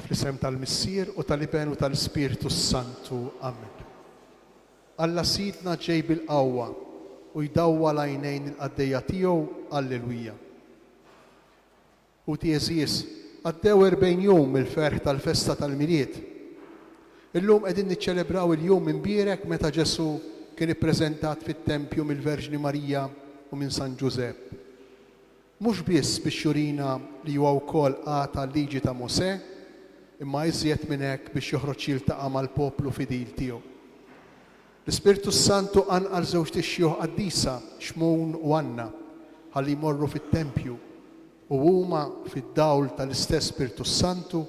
Fl-isem tal-Missier u tal-Iben u tal-Spiritu Santu. Amen. Alla sidna ġej bil-qawwa u jdawwa l-għajnejn il-qaddejja tiegħu. Alleluja. U Eżies, għaddew 40 jum il-ferħ tal-festa tal-Miliet. Illum qegħdin niċċelebraw il-jum imbierek meta Ġesu kien ippreżentat fit-Tempju mill-Verġni Marija u minn San Ġusepp. Mhux biss biex jurina li huwa wkoll għata l-liġi ta' Mosè, imma iżjed minn hekk biex joħroġ jiltaqa' mal-poplu fidil tiegħu. L-Ispiritu Santu anqal żewġ tixjieħ qaddisa, Xmun u Anna, ħalli jmorru fit-Tempju u huma fid-dawl tal-istess Spiritu Santu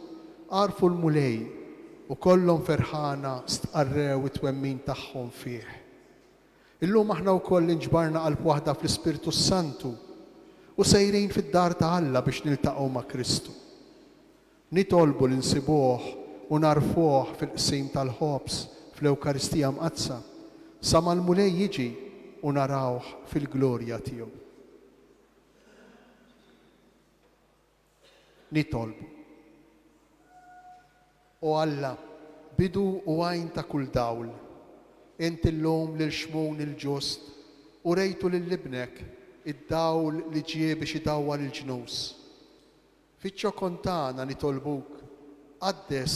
għarfu l-mulej u kollhom ferħana stqarrew it-twemmin tagħhom fih. Illum aħna wkoll inġbarna qalb waħda fl-Ispiritu Santu u sejrin fid-dar ta' Alla biex niltaqgħu ma' Kristu. Nitolbu li nsibuh u narfuh fil-qsim tal-ħobs fl-Ewkaristija mqazza sa mal-mulej jiġi u narawh fil-glorja tiegħu. Nitolbu. O Alla, bidu u għajn ta' kull dawl, inti llum lil Xmun il-ġust u rejtu lil ibnek id-dawl li ġie biex idawwa l-ġnus. Fiċ-ċokon tagħna nitolbuk, qaddes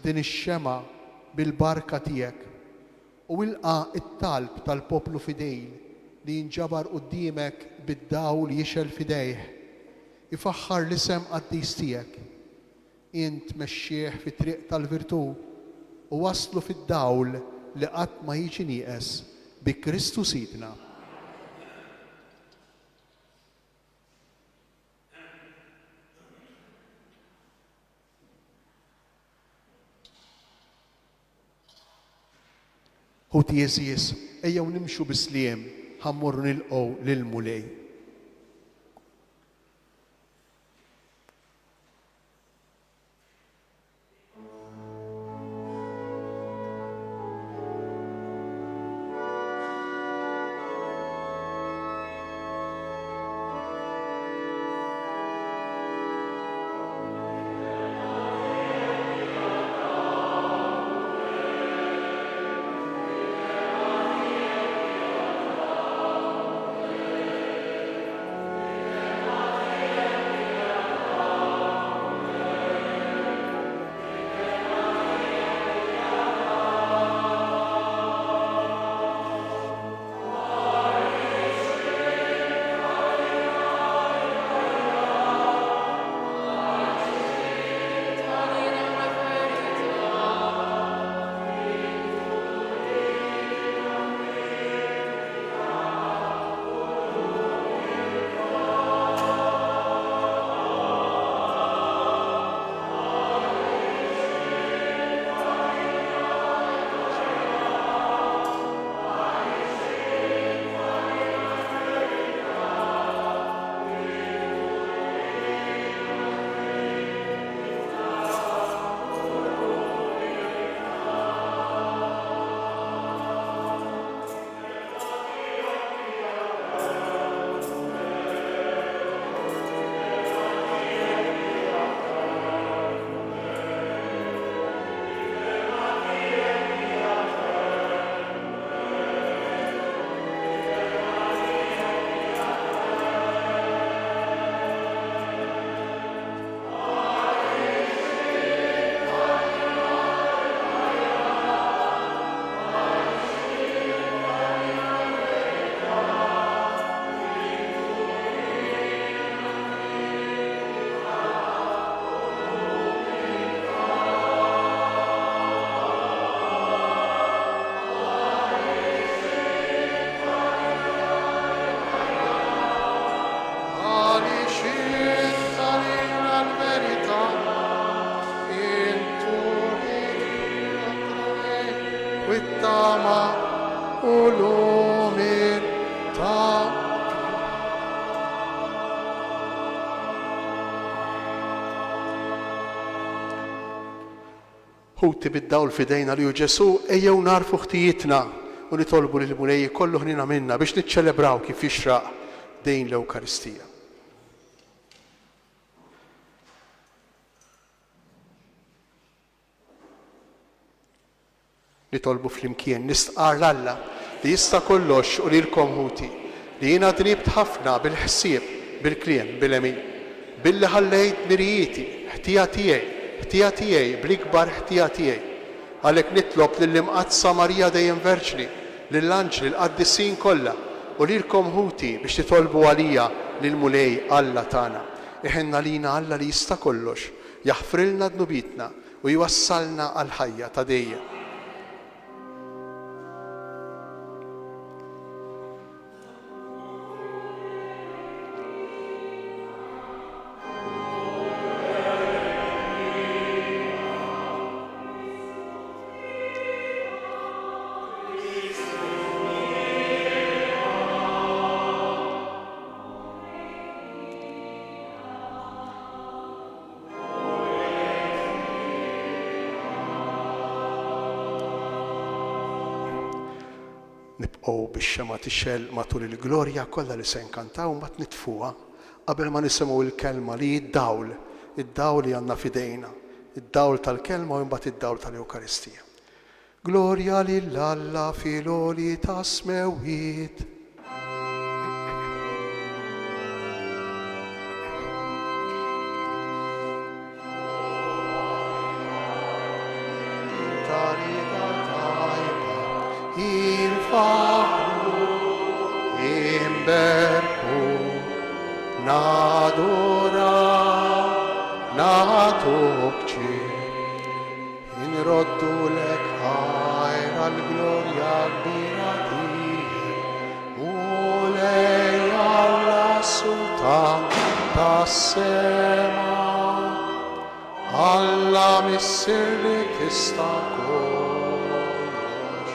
din ix-xema bil-barka tiegħek u ilqa' it-talb tal-poplu fidejl li jinġabar quddiemek bid-dawl jixel fidejh, ifaħħar l-isem qaddis tiegħek. Int mexxih fit-triq tal-virtù u waslu fid-dawl li qatt ma jiġi nieqes bi Kristu Sidna. U Eżies, ejjew nimxu bisliem ħammorru nilqgħu lill-mulej. Ħuti bid-dawl fidejna li hu Ġesu, ejjew narfu ħtijietna u nitolbu lil mulej kollu ħnina minna biex niċċelebraw kif jixraq dejn l-Ewkaristija. Nitolbu flimkien nistqar l-Alla li jista' kollox u lilkom ħuti li jiena dribt ħafna bil-ħsieb, bil-kliem, bil-emin, billi ħallejt mirjieti, ħtija tiegħi bl-ikbar ħtija tiegħi. Għalhekk nitlob lill-imqazza Marija dejjem Verġni, lill-anġli l-qaddisin kollha u lilkom ħuti biex titolbu għalija lil mulej Alla tagħna. Iħenna lina Alla li jista' kollox, jaħfrilna dnubitna u jwassalna għal ħajja ta' dejjem. Nibqgħu bix-xema tixel matul il-glorja kollha li se nkantaw mbagħad nitfuha qabel ma nisimgħu l-kelma li id-dawl li għandna f'idejna, id-dawl tal-kelma u mbagħad id-dawl tal-Ewkaristija. Glorja lill-Alla fil-għoli ta' smewiet. Inroddu lek ħajra l-glorja kbira tiegħek u lej Alla sultan tas-sema. Alla missier li tista' kollox.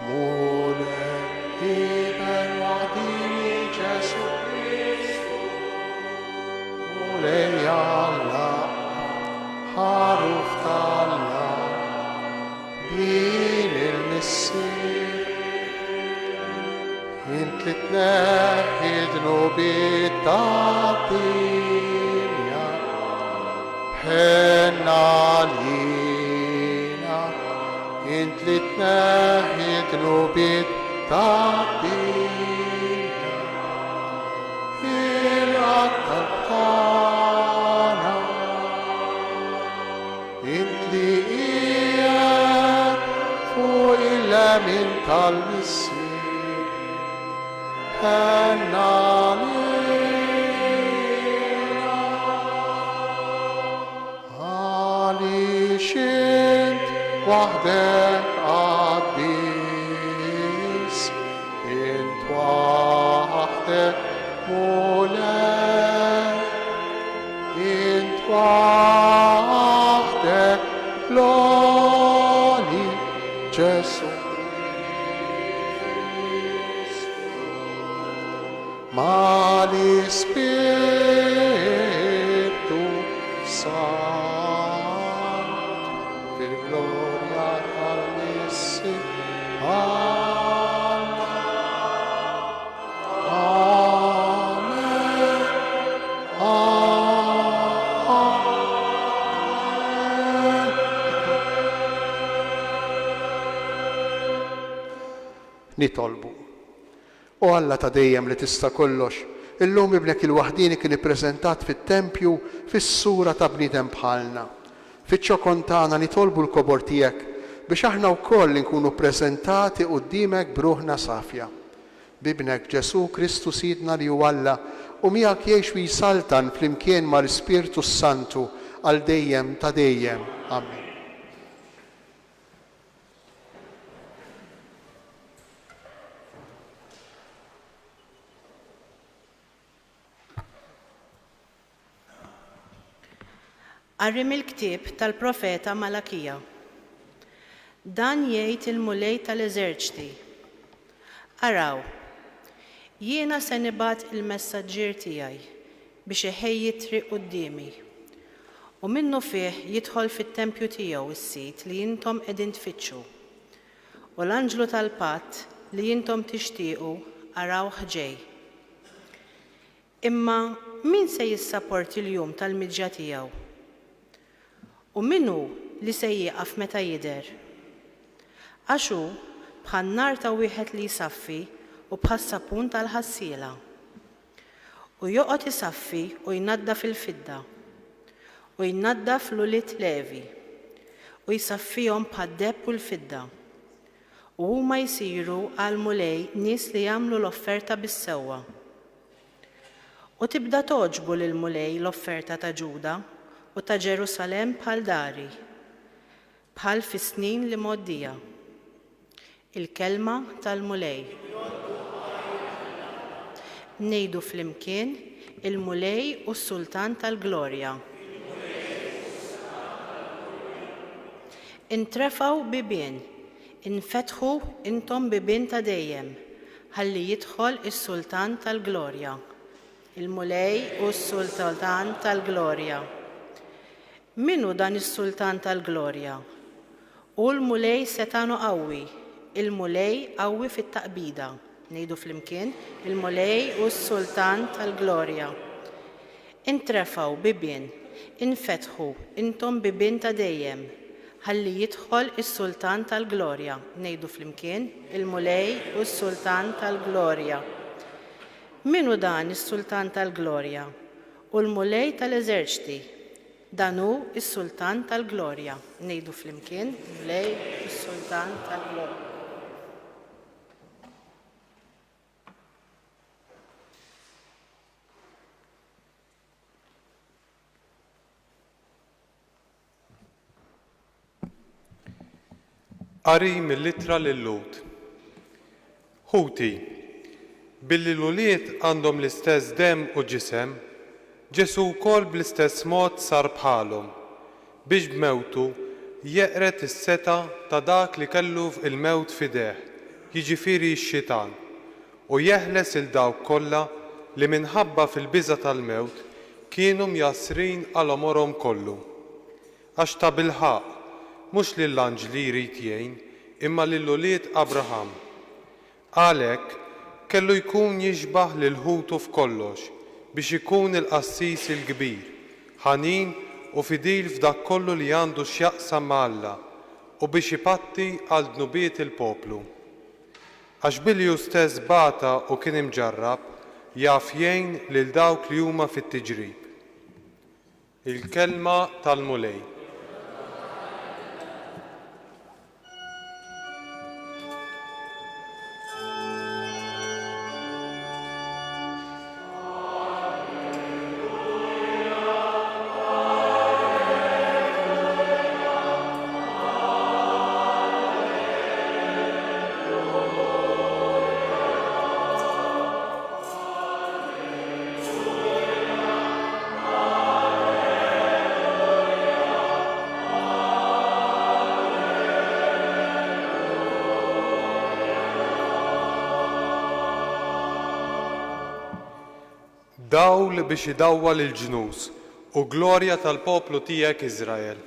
Mulej iber wadini Ġesu Kristu. Mulej Alla ħaruf tal-Alla din il-missier. Int li tneħħi d-nubiet tad-dinja ħenna lina. Int li tneħħi d-nubiet tad-dinja il-qattab tagħna. Int li qiegħed fuq il-lemin tal-missier ħenna lina. Għaliex int waħdek qaddis, int waħdek mulej, int waħdek l-għoli Ġesu ma l-Ispirtu Sant fil-glorja tal-Missi. Amen. Amen. Nitolbu. O Alla ta' dejjem li tista' kollox, illum ibnek il-waħdini kien ippreżentat fit-tempju fis-sura ta' bniedem bħalna. Fiċ-ċokontana nitolbu l-kobor tiegħek biex aħna wkoll nkunu ppreżentati quddiemek b'ruħna safja. Bibnek Ġesu Kristu Sidna li hu Alla u miegħek jgħix u jsaltan flimkien mal-Ispirtu Santu għal dejjem ta' dejjem. Amen. Qarrim il-ktieb tal-profeta Malakija. Dan jgħid il-mulej tal-eżerċti. Araw, jiena se nibgħat il-messaġġier tiegħi biex iħejji triq qudiemi. U minnu fih jidħol fit-tempju tiegħu is-sit li intom qegħdin tfittxu. U l-anġlu tal-patt li intom tixtiequ arawh ġej. Imma min se jissapporti l-jum tal-miġġa tiegħu? U minnu li se jieqaf meta jidher? Għaxu bħal nar ta' wieħed li jsaffi u bħal sapun tal-ħassiela. U joqgħod isaffi u jnaddaf il-fidda u jnaddaf l-uliet Levi u jisaffihom bħad-debb u l-fidda. U huma jsiru għal mulej nies li jagħmlu l-offerta bis-sewwa. U tibda toġbu lil mulej l-offerta ta' Ġuda u ta' Ġerusalemm bħal dari, bħal fis-snin li moddija. Il-kelma tal-mulej. Ngħidu flimkien il-mulej u s-sultan tal-glorja. Intrefgħu bibien, infetħu intom bibien ta' dejjem, ħalli jidħol is-sultan tal-glorja. Il-mulej u s-sultan tal-glorja. Minu dan is-sultan tal-glorja? U l-mulej setanu qawwi, il-mulej qawwi fit-taqbida. Ngħidu flimkien il-mulej u s-sultan tal-glorja. Intrefgħu bibien, infetħu intom bibien ta' dejjem, ħalli jidħol is-sultan tal-glorja. Ngħidu flimkien il-mulej u s-sultan tal-glorja. Minu dan is-sultan tal-glorja? U l-mulej tal-eżerċti. Dan hu is-sultan tal-glorja. Ngħidu flimkien il-mulej u s-sultan tal-glorja. Qari mill-ittra lil-Lut. Ħuti, billi l-uliet għandhom l-istess demm u ġisem, Ġesu wkoll bl-istess mod sar bħalhom biex b'mewtu jeqret is-seta ta' dak li kellu il-mewt fideh, jiġifieri x-xitan, u jeħles il dawk kollha li minħabba fil-biża' tal-mewt kienu mjassrin għal omorhom kollu. Għax ta' bilħaq mhux lill-anġli jrid jgħin, imma lill-ulied Abraham. Għalhekk kellu jkun jixbaħ lil ħutu f'kollox biex ikun il-qassis il-kbir, ħanin u fidil f'dak kollu li għandu x'jaqsam ma' Alla u biex ipatti għal dnubiet il-poplu. Għax bilju stess bata u kien imġarrab, jaf jgħin lil dawk li huma fit-tiġrib. Il-kelma tal-mulej. Dawl biex idawwal il-ġnus u glorja tal-poplu tiegħek Iżrael.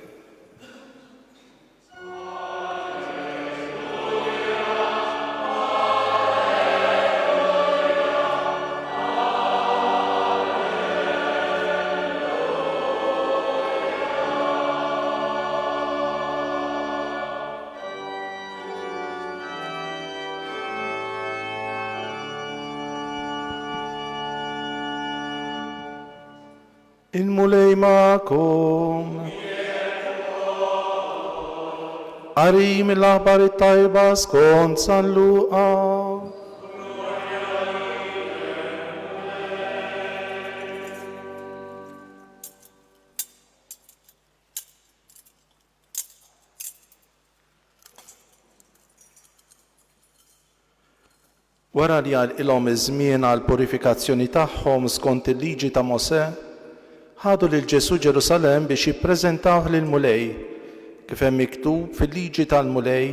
Il-mulej ma'kom. Qari mill-aħbar it-tajba skont San Luqa. Wara li għal-ilhom iż-żmien għall-purifikazzjoni tagħhom skont il-liġi ta' Mosè, ħadu lil Ġesu Ġerusalemm biex jippreżentawh lill-mulej, kif hemm miktub fil-liġi tal-mulej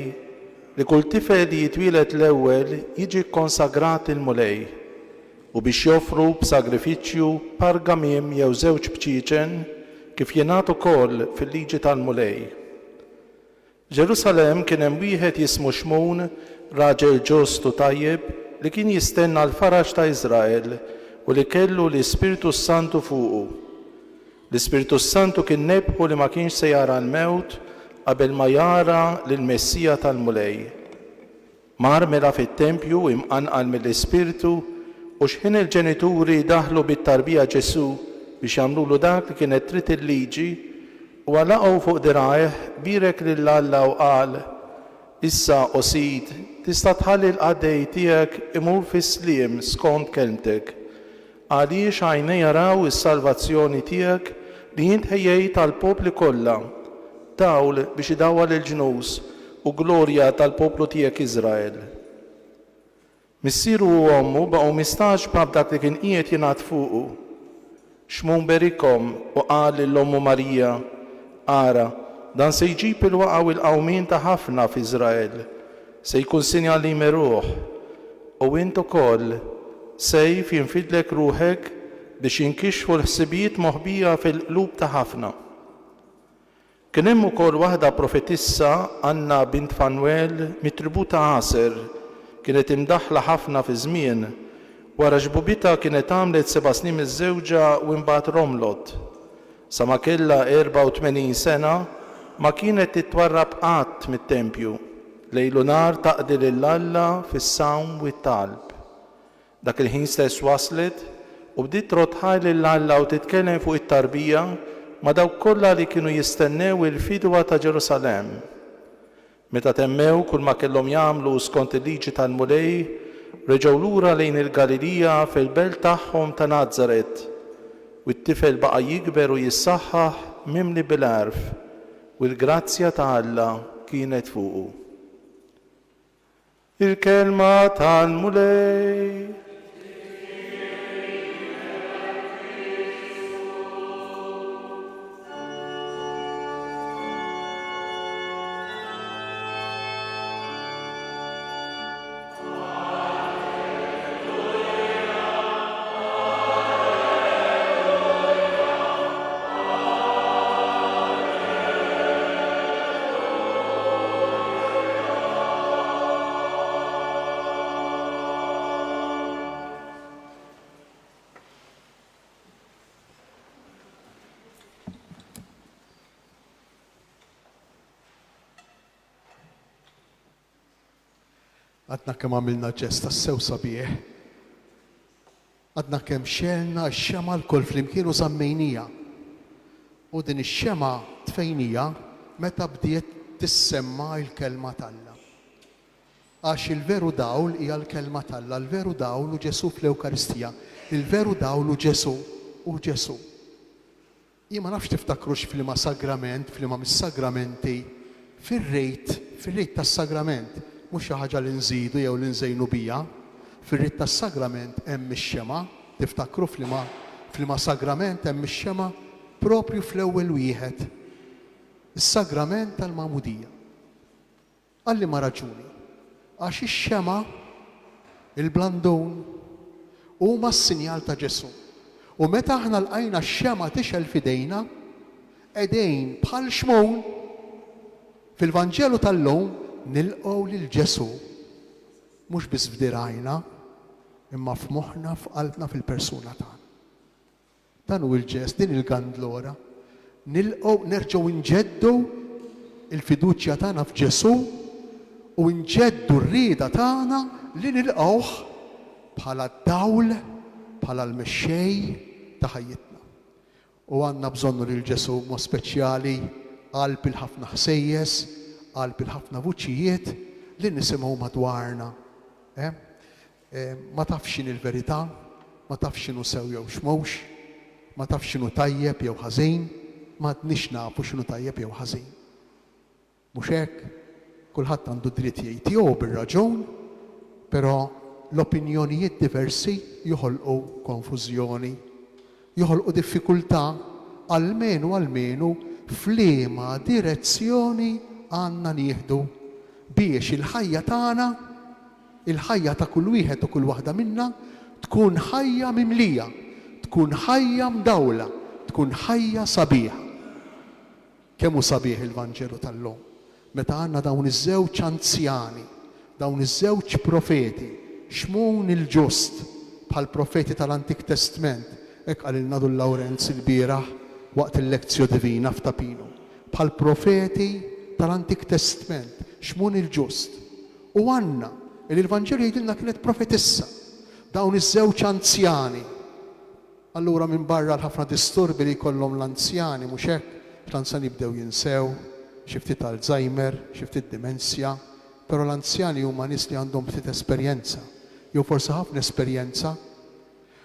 li kull tifel li jitwieled l-ewwel jiġi konsagrat il-mulej u biex joffru b'sagrifiċċju pargamim jew żewġ bċiċen kif jingħatu ukoll fil-liġi tal-mulej. Ġerusalemm kien hemm wieħed jismu Xmun, raġel ġust u tajjeb li kien jistenna l-faraġ ta' Iżrael u li kellu l-Ispiritu Santu fuqu. L-Ispiritu Santu kien nebħu li ma kienx se jara l-mewt qabel ma jara lill-Messija tal-mulej. Mar mela fit-tempju imqanqal mill-Ispirtu u x'ħin il-ġenituri daħlu bit-tarbija Ġesu biex jagħmlulu dak li kienet trid il-liġi u għalaqgħu fuq dirgħajh birek lill-Alla u qal: Issa Osid tista' tħalli l-qaddej tiegħek imur fis-sliem skont kelmtek. Għaliex għajnej jaraw is-salvazzjoni tiegħek li jint ħejjejt tal-popli kollha, dawl biex idawwal il-ġnus u glorja tal-poplu tiegħek Iżrael. Missieru u ommu baqgħu mistaġba b'dak li kien qiegħed jingħad fuqu. Xmun berikom u qal lill-ommu Marija: Ara, dan se jġib il-waqgħa u l-qawmien ta' ħafna f'Iżrael, se jkun sinjal li meruħ, u int ukoll sejf jinfidlek ruħek biex jinkixfu l-ħsibijiet moħbija fil-qlub ta' ħafna. Kien hemm ukoll waħda profetissa Anna bint Fanuel mit-tribu ta' Aser, kienet imdaħħla ħafna fi żmien, wara ġbubitha kienet għamlet 7 snin miż-żewġa u imbagħad romlot. Sa ma kellha 84 sena ma kienet titwarrab qatt mit-tempju, lejlu nar taqdi lill-Alla fis-sawm u t-talb. Dak il-ħin stess waslet u bdiet trotħaj lill-Alla u titkellem fuq it-tarbija ma dawk kollha li kienu jistennew il-fidwa ta' Ġerusalemm. Meta temmew kull ma kellhom jagħmlu skont il-liġi tal-mulej, reġgħu lura lejn il-Galilija fil-belt tagħhom ta' Nażaret, u t-tifel baqa' jikber u jissaħħaħ mimli bil-għarf, u l-grazzja ta' Alla kienet fuqu. Il-kelma tal-mulej. Għadna kemm għamilna ġesta sew sabiħ. Għadna kemm xelna x-xema l-kol flimkien u zammejnija. U din ix-xema tfejnija meta bdiet tissemma l-kelma talla. Għax il-veru dawl hija l-kelma talla, il-veru dawl u Ġesu fl-Ewkaristija, il-veru dawl u Ġesu u Ġesu. Jien ma nafx tiftakrux fil-ma sagrament, fil-ma mis-sagramenti, fir-rejt tas-sagrament. Mhux xi ħaġa li nżidu jew li nżejnu bija. Fir-rett tas-sagrament hemm ix-xema, tiftakru fl-ma sagrament hemm ix-xema propju fl-ewwel wieħed. Is-sagrament tal-Magħmudija. Għalli ma raġuni. Għax ix-xema, il-blandun, huma s-sinjal ta' Ġesu. U meta aħna lqajna x-xema tixel f'idejna, qegħdin bħal xmon fil-Vanġelu tal-lum nilqgħu lil Ġesu mhux biss f'dirajna imma f'moħħna f'qalbna fil-persuna tagħna. Dan hu l-ġest, din il-gandlora. Nilqgħu nerġgħu nġeddu il-fiduċja tagħna f'Ġesu u nġeddu r-rieda tagħna li nilqgħuh bħala d-dawl, bħala l-mexxej ta' ħajjitna. U għandna bżonnu lil Ġesu mod speċjali qalb il-ħafna ħsejjes, qalb il-ħafna vuċijiet li nisimgħu madwarna. Ma tafx x'inhi l-verità, ma tafx x'inhu sew jew x'mhux, ma tafx x'inhu tajjeb jew ħażin, m'għadniex nafu x'inhu tajjeb jew ħażin. Mhux hekk, kulħadd għandu dritt jgħid tiegħu bir-raġun, però l-opinjonijiet diversi joħolqu konfużjoni, joħolqu diffikultà għalmenu f'liema direzzjoni għandna nieħdu biex il-ħajja tagħna, il-ħajja ta' kull wieħed u kull waħda minna tkun ħajja mimlija, tkun ħajja mdawla, tkun ħajja sabiħa. Kemm hu sabiħ il-Vanġelu tal-lum. Meta għandna dawn iż-żewġ anzjani, dawn iż-żewġ profeti, xmun il-ġust bħal profeti tal-Antik Testament, hekk qalilna Dun Lawrenz il-bieraħ waqt il-lezzjo divina f'Tapinu. Bħal profeti tal-Antik Testament, xmun il-ġust. U Anna, il-Evanġelju jgħidilna kienet profetissa, dawn iż-żewġ anzjani. Allura minn barra l-ħafna disturbi li jkollhom l-anzjani mhux hekk, l-anzjani jibdew jinsew, xi ftit Alzheimer, xi ftit dimensja, però l-anzjani huma nies li għandhom ftit esperjenza, jew forsi ħafna esperjenza,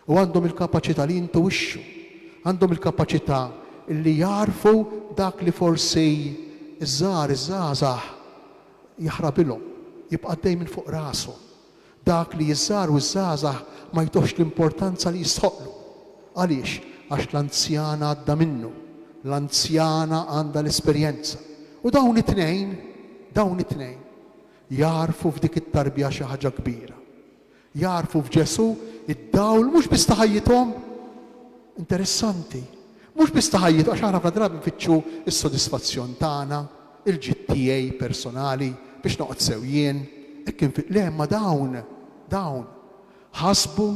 u għandhom il-kapaċità li jintuwixxu, għandhom il-kapaċità li jarfu dak li forsi iż-żgħażagħ jaħrabilhom, jibqa' dejjem fuq rashom. Dak li jiż-żgħar u ż-żgħażagħ ma jtux l-importanza li jistħoqlu. Għaliex? Għax l-anzjana għadda minnu, l-anzjana għandha l-esperjenza. U dawn it-tnejn jarfu f'dik it-tarbija xi ħaġa kbira. Jarfu f'Ġesu id-dawl mhux biss ta' ħajjithom, interessanti, mhux biss ta' ħajjithom għax ħafna drabi nfittxu s-sodisfazzjon tagħna, il-ġid tiegħi personali biex noqgħod sew jien, le ma dawn ħasbu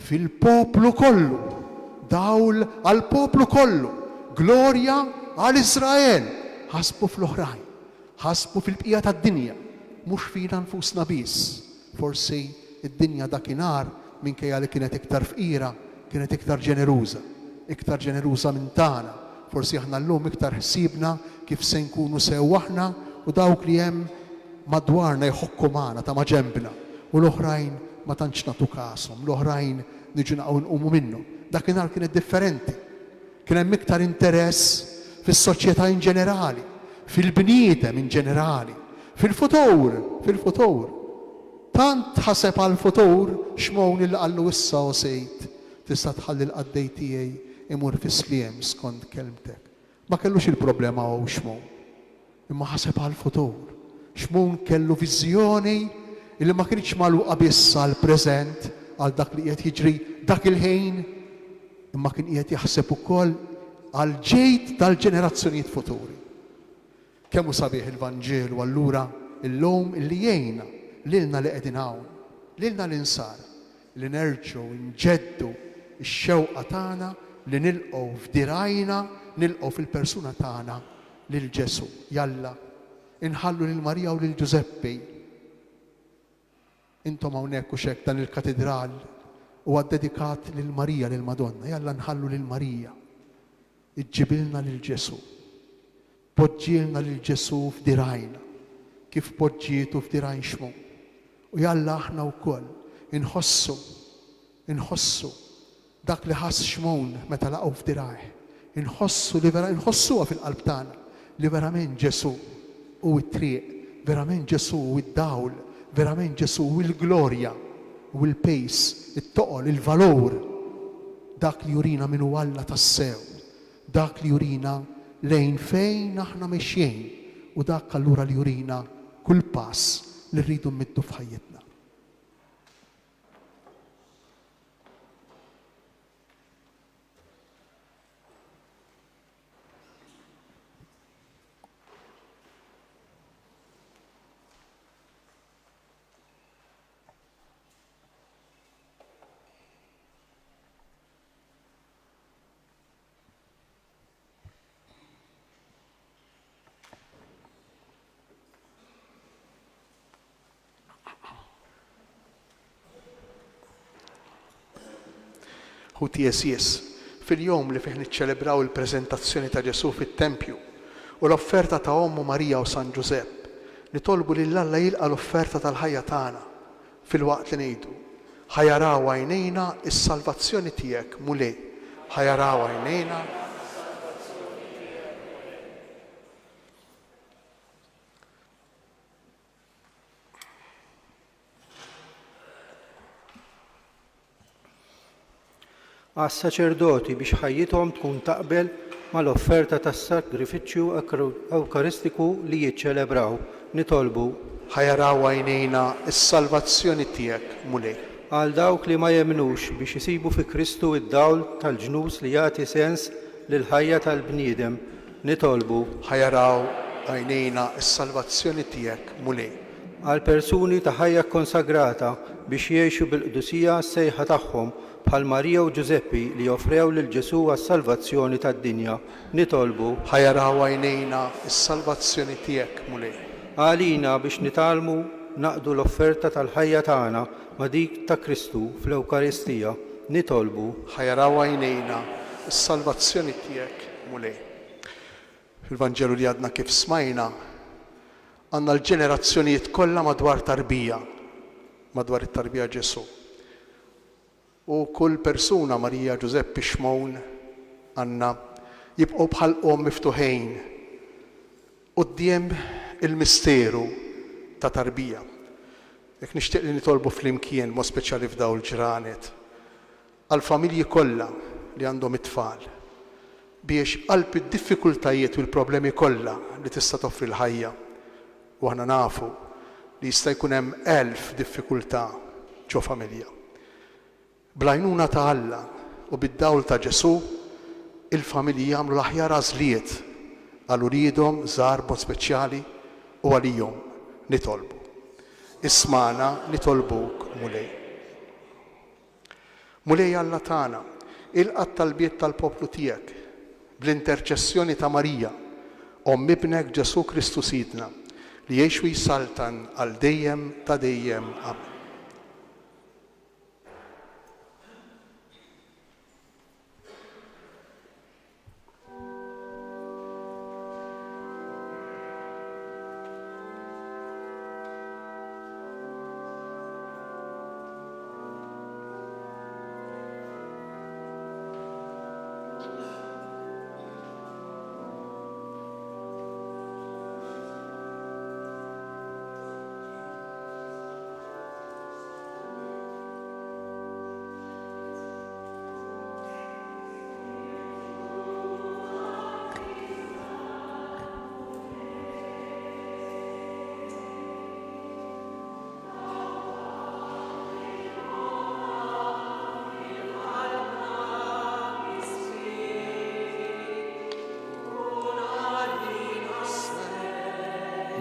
fil-poplu kollu, dawl għall-poplu kollu, glorja għall-Iżrael, ħasbu fl-oħrajn, ħasbu fil-bqija tad-dinja, mhux fina nfusna biss. Forsi id-dinja dakinhar minkejja li kienet iktar fqira, kienet iktar ġeneruża minn tagħna. Forsi aħna llum iktar ħsiebna kif se nkunu sew aħna u dawk li hemm madwarna jħokku magħna ta' ma' ġembna u l-oħrajn ma tantx nagħtu kasom, l-oħrajn niġu naqgħu nqumu minnhom. Dakinhar kienet differenti. Kien hemm iktar interess fis-soċjetà in ġenerali, fil-bniedem in ġenerali, fil-futur. Tant ħaseb għal-futur x'mown il qallu issa u sejt tista' tħalli l-qaddej tiegħi imur fis-sliem skont kelmtek. Ma kellux il-problema u x'mown. Imma ħaseb għal-futur. X'mown kellu viżjoni li ma kienx magħluqa biss għall-preżent għal dak li qiegħed jiġri dak il-ħin, imma kien qiegħed jaħseb ukoll għal-ġejt tal-ġenerazzjonijiet futuri. Kemm hu sabiħ il-Vanġelu allura illum illi jgħinna lilna li qegħdin hawn, lilna li nsar, li nerġgħu nġeddu x-xewqa tagħna li nilqgħu f'dirajna, nilqgħu fil-persuna tagħna lil Ġesu. Jalla inħallu lil Marija u lil Giuseppi. Intom hawnhekk u xekk dan il-katedral huwa dedikat lil Marija lil Madonna. Jalla nħallu lil Marija. Iġġibilna lil Ġesu. Poġġielna lil Ġesu f'dirajna kif poġġietu f'dirajn xmu. U jalla aħna wkoll inħossu dak li ħass xmun meta laqgħu f'dirajh. Inħossuha fil-qalb tagħna li verament Ġesu u t-triq, verament Ġesu u d-dawl, verament Ġesu u l-glorja u l-pejs, it-toqol, il-valur, dak li jurina minn Alla tassew, dak li jurina lejn fejn aħna mexjejn u dak allura li jurina kull pass li rridu mmiddu f'ħajjitna. Fil-jom li fih niċċelebraw il-preżentazzjoni ta' Ġesu fit-Tempju u l-offerta ta' Ommu Marija u San Giuseppe, nitolbu lil Alla jilqa' l-offerta tal-ħajja tagħna fil-waqt li ngħidu ħajaraw għajnejna is-salvazzjoni tiegħek mulej, ħajaraw għajnejna. Għas-saċerdoti biex ħajjithom tkun taqbel mal-offerta tas-sagrifiċċju ewkaristiku li jiċċelebraw. Nitolbu ħajaraw għajnejna is-salvazzjoni tiegħek mulej. Għal dawk li ma jemnux biex isibu fi Kristu id-dawl tal-ġnus li jagħti sens lill-ħajja tal-bniedem. Nitolbu ħajaraw għajnejna is-salvazzjoni tiegħek mulej. Għal persuni ta' ħajja konsagrata biex jgħixu bil-qdusija s-sejħa tagħhom bħal Marija u Giuseppi li offrew lil Ġesu għas-salvazzjoni tad-dinja, nitolbu ħajaraw għajnejna is-salvazzjoni tiegħek mulej. għalina biex nitalmu naqdu l-offerta tal-ħajja tagħna ma' dik ta' Kristu fl-Ewkaristija, nitolbu ħajaraw għajnejna is-salvazzjoni tiegħek mulej. Fil-Vanġelu li għadna kif smajna, għandna l-ġenerazzjonijiet kollha madwar tarbija, madwar it-tarbija Ġesu. U kull persuna, Marija, Giuseppi, Xmon, Anna, jibqgħu bħalqhom miftuħejn quddiem il-misteru ta' tarbija. Jekk nixtieq li nitolbu flimkien, mod speċjali f'dawn il-ġranet, għall-familji kollha li għandhom it-tfal, biex qalb id-diffikultajiet u l-problemi kollha li tista' toffri l-ħajja. U aħna nafu li jista' jkun hemm 1000 diffikultà ġo familja. Bl-għajnuna ta' Alla u bid-dawl ta' Ġesu, il-familji jagħmlu l-aħjar għażliet għal uriedhom żgħar mod speċjali u għalihom nitolbu. Ismana nitolbuk mulej. Mulej Alla tagħna, ilqa' talbiet tal-poplu tiegħek bl-interċessjoni ta' Marija, Omm ibnek Ġesu Kristu Sidna, li jgħix u jsaltan għal dejjem ta' dejjem. Amen.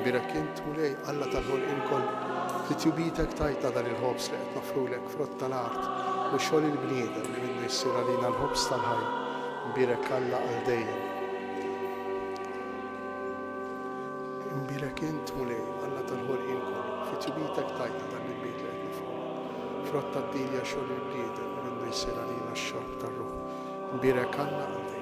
Birak int mulej Alla tal-ħolqien koll, fit-tjubitek tajta dan il-ħobs li qed nofrulek frott tal-art u xogħol il-bniedem li minnu jsir għalina l-ħobs tal-ħajja. Birek Alla għal dejjem. Birek int mulej Alla tal-ħolqien koll, fit-tjubitek tajta dan il-bnied li qed nofrulek frott tad-dinja xogħol il-bniedem li minnu jsir għalina x-xorb tar-ruħ. Birek Alla għal dejjem.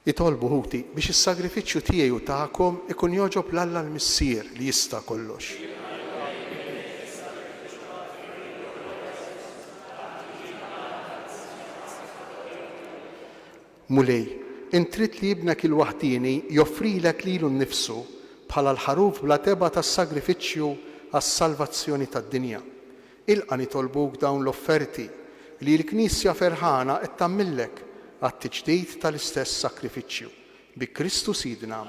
Jitolbu ħuti biex is-sagrifiċċju tiegħi u tagħkom ikun joġob l-Alla l-Missier li jista' kollox. Mulej, intrid li ibnek il-waħdini joffrilek lilu nnifsu bħala l-ħaruf bla teba tas-sagrifiċċju għas-salvazzjoni tad-dinja. Ilqa' nitolbuk dawn l-offerti li l-Knisja ferħana qed tagħmillek għat-tiġdid tal-istess sakrifiċċju. Bi Kristu Sidna.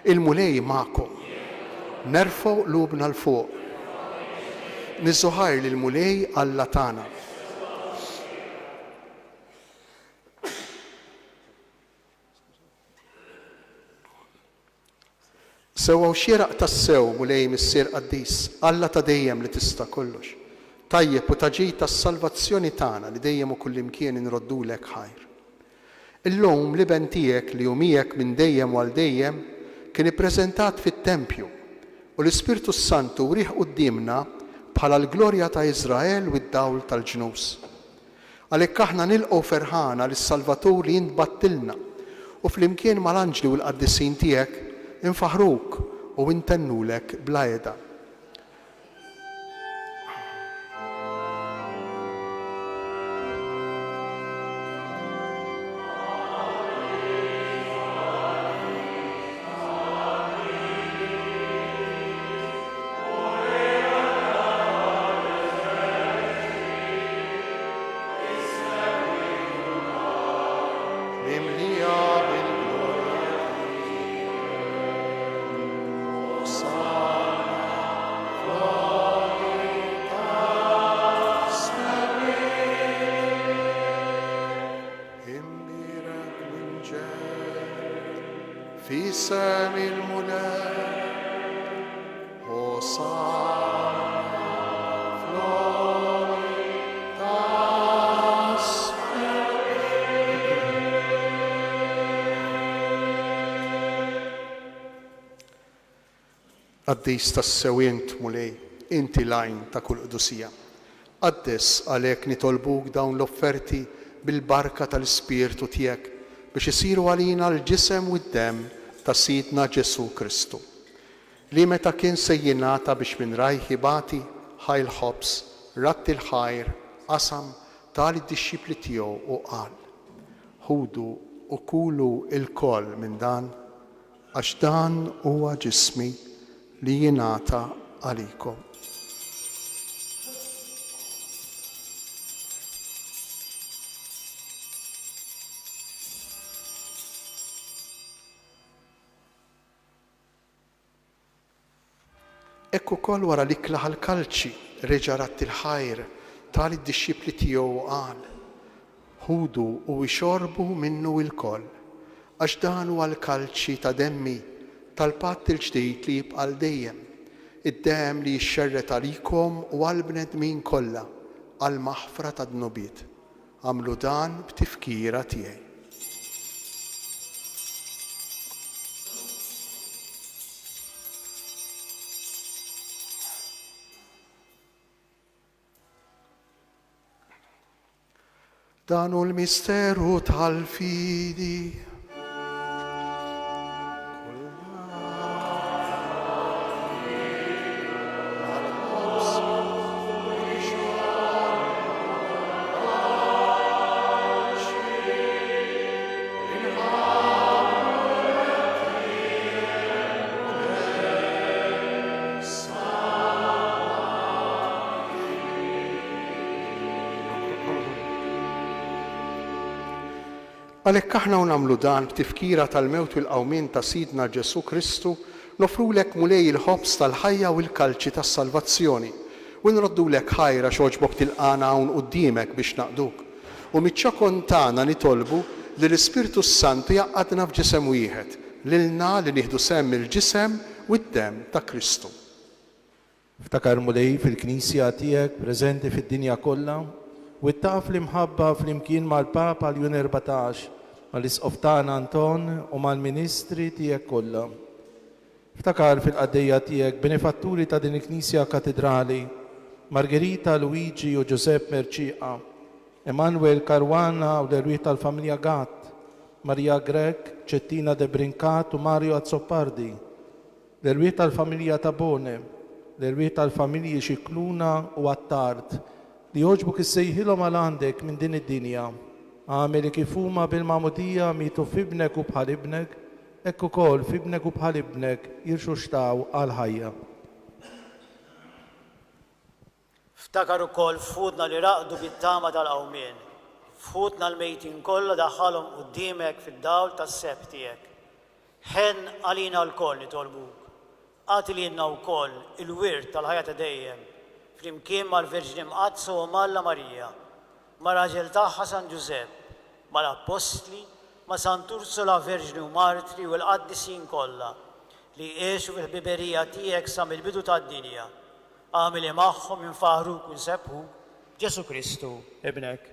Il-mulej magħkom. Nerfgħu qlubna l fuq. Niżżuħar lill-mulej Alla tagħna. Sewwa xieraq tas-sew mulej missier qaddis, Alla ta' dejjem li tista' kollox. Tajjeb u taġid tas-salvazzjoni tagħna li dejjem u kullimkien inroddulek ħajr. Illum l-iben tiegħek li hu miegħek minn dejjem u għal dejjem kien ippreżentat fit-Tempju u l-Ispirtu Santu rieħ qudiemna bħala l-glorja ta' Iżrael u d-dawl tal-ġnus. Għalhekk aħna nilqgħu ferħana lis-Salvatur li jintbattilna u flimkien mal-anġli u l-qaddisin tiegħek infaħruk u intennulek bla għeda. في سامي المنى وصار فلوريتاس قديس tas-sewient mulej, inti lajn ta' kull qdusija. Qaddis għalhekk nitolbuk dawn l-offerti bil-barka tal-Ispirtu tiegħek biex isiru għalina l-ġisem u d-dem ta' Sidna Ġesu Kristu. Li meta kien se jingħata biex minn rajħi bati ħajl ħobs, ratti l-ħajr, qasam tal id-dixxipli tiegħu u qal: ħudu u kulu il-koll minn dan għax dan huwa ġismi li jingħata għalikom. Ekku koll wara li klaħ l-kalċi reġa' ratti l-ħajr tal id-dixxipli tiegħu qal: ħudu u jxorbu minnu l-koll għax dan huwa l-kalċi ta' demmi tal-patt il-ġdid li jibqa' dejjem, id-demm li jixxerret għalikom u għall-bnedmin kollha għal maħfra ta' dnubiet. Għamlu dan b'tifkira tiegħi. Dan hu l-misteru tal-fidi. Għalhekk aħna nagħmlu dan b'tifkira tal-mewt u l-qawmien ta' Sidna Ġesu Kristu, nofrulek mulej il-ħobs tal-ħajja u l-kalċi tas-salvazzjoni u nroddulek ħajra x'oġbok tilqana hawn quddiemek biex naqduk. U miċ-ċokon tagħna nitolbu li l-Ispirtu Santu jaqgħadna f'ġisem wieħed, lilna li nieħdu semm il-ġisem u d-demm ta' Kristu. Ftakar mulej fil-Knisja tiegħek preżenti fid-dinja kollha u ttaf l-imħabba fl-imkien mal-Papa l-Jun 14 mal-Isqof tagħna Anton u mal-Ministri tiegħek kollha. Ftakar fil-qaddejja tiegħek benefatturi ta' din il-Knisja Katedrali, Margherita, Luigi u Giuseppe Merċiqa, Emanuel Karwana u l-erwieħ tal-familja Gatt, Maria Grek, Cettina De Brincat u Mario Azzopardi, l-erwieħ tal-familja Tabone, l-erwieħ tal-familji Xikluna u Attard, li joġbuk issejħilhom għal għandek minn din id-dinja għamili kif huma bil-mamudija mitu f'ibnek u bħal ibnek, hekk ukoll f'ibnek u bħal ibnek jirxuxtaw għal ħajja. Ftakar ukoll futna li raqdu bit-tama tal-qawmien, futna l-mejtin kollha daħħalhom quddiemek fid-dawl tas-seb tiegħek. Ħen għalina l-koll nitolbuk, għati lilna wkoll il-wirt tal-ħajja ta' dejjem, flimkien mal-Verġni Mqazza u Malla Marija, ma' raġel tagħha San Ġusepp, mal-Apostli, ma' Sant'Ursula Verġni u Martri u l-qaddisin kollha li jgħixu fil-ħbiberija tiegħek sa mill-bidu tad-dinja. Għamili magħhom jinfaħruk u nsebħuk Ġesu Kristu, ibnek.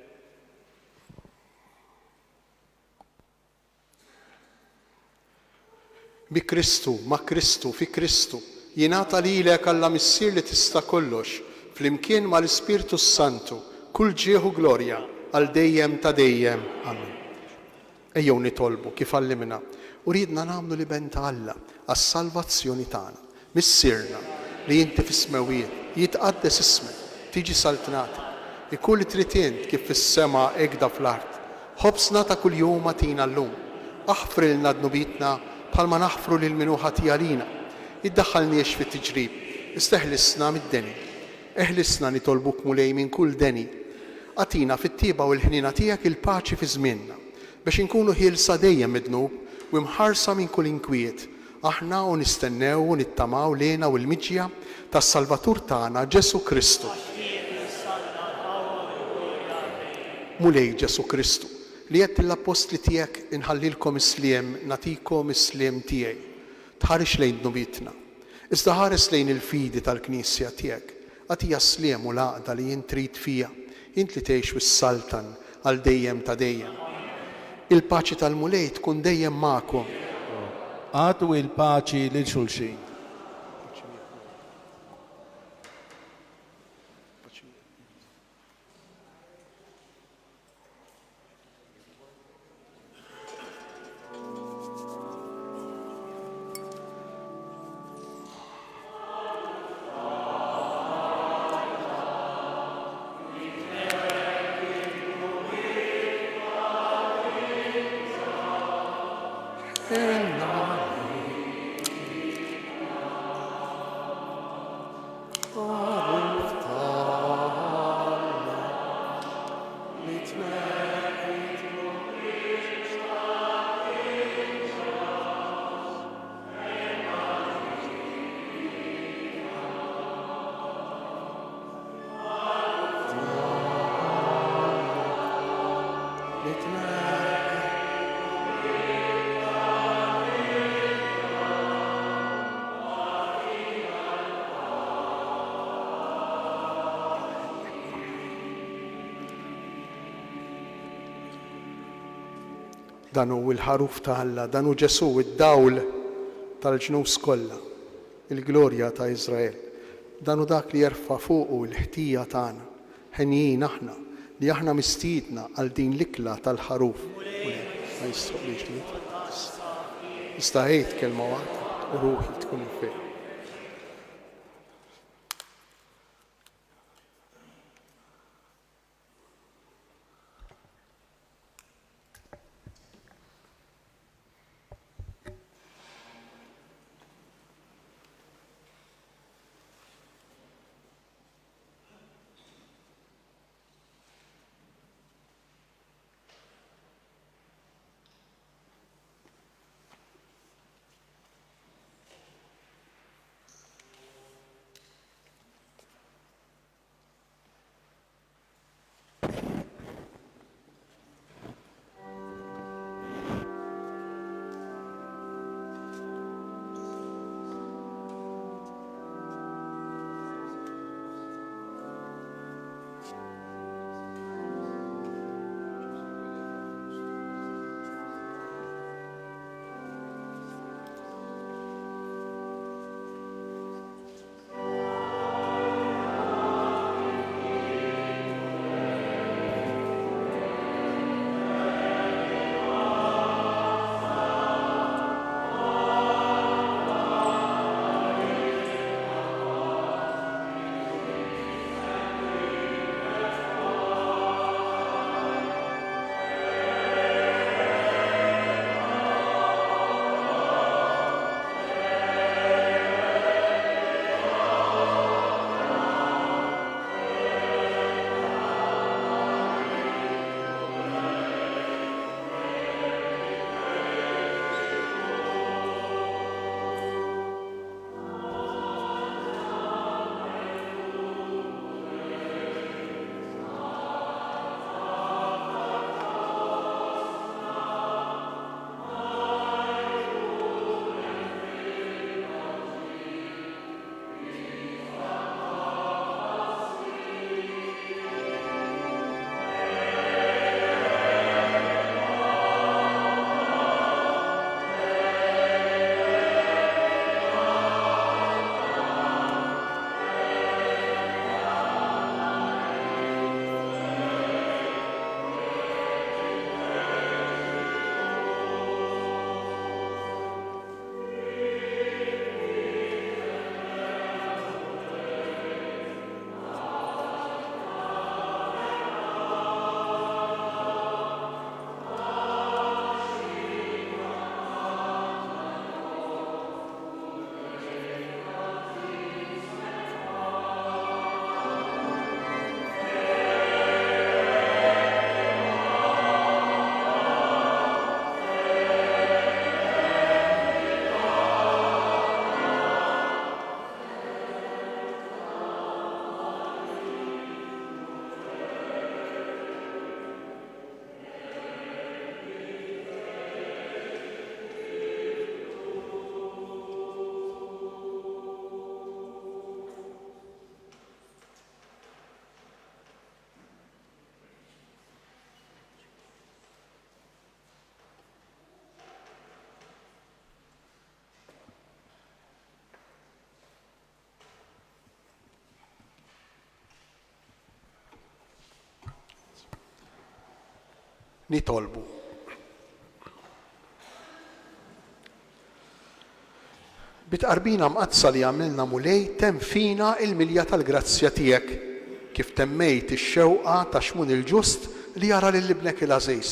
Bi Kristu, ma' Kristu, fi Kristu, jingħata lilek Alla Missier li tista' kollox, flimkien mal-Ispirtu Santu, kull ġieħu glorja għal dejjem ta' dejjem. Amen. Ejjew nitolbu kif għallimna u ridna nagħmlu li benta Alla għas-salvazzjoni tagħna. Missierna li inti fis-smewiet jitqaddes ismek, tiġi saltnata, ikun li trid int kif fis-sema hekk fl-art. Ħobsna ta' kuljum atina llum, aħfrilna dnubitna bħalma naħfru lil min hu ħatija lina. Iddaħħalniex fit-tiġrib, isteħlisna mid-deni. Eħlisna nitolbuk mulej minn kull deni. Atina fit-tieba u l-ħnina tiegħek il-paċi fi żmienna biex inkunu ħielsa dejjem mid-dnub u mħarsa minn kull inkwiet. Aħna u nistennew u nittamaw lejna u l-miġja tas-Salvatur tagħna Ġesu Kristu. Mulej Ġesu Kristu li qed l-apostli tiegħek inħallilkom isliem natikom isliem tiegħi. Tħares lejn dnubitna. Iżda ħares lejn il-fidi tal-Knisja tiegħek. Għatija sliem u laqda li jien trid fija, int li tgħix fis-saltan għal dejjem ta' dejjem. Il-paċi tal-mulej tkun dejjem magħkom. Għatu il-paċi lil xulxin. Dan hu l-ħaruf ta' Alla, dan hu Ġesu id-dawl tal-ġnus kollha, il-glorja ta' Iżrael. Dan hu dak li jerfa' fuqu l-ħtija tagħna, ħenjin aħna li aħna mistiedna għal din l-ikla tal-ħaruf. Ma jistroqlix li istahejt kelma waħda u ruħi tkun fejn. Nitolbu. Bitqarbina mqazza li għamilna mulej temm fina il-milja tal-grazzja tiegħek kif temmejt ix-xewqa ta' Xmun il-Ġust li jara lil ibnek il-għażiż.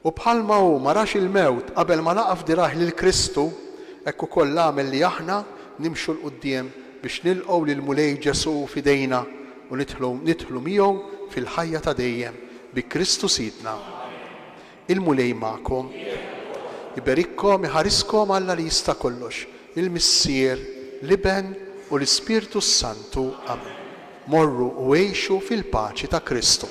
U bħalma hu ma rax il-mewt qabel ma laqaf diraħ lil Kristu, hekk ukoll għamel li aħna nimxu l qudiem biex nilqgħu lil mulej Ġesu f'idejna u nidħlu miegħu fil-ħajja ta' dejjem bi Kristu Sidna. Il-mulej magħkom. Iberikkom, iħariskom Alla li jista' kollox, il-Missier, l-Iben u l-Ispirtu Santu. Amen. Morru u għejxu fil-paċi ta' Kristu.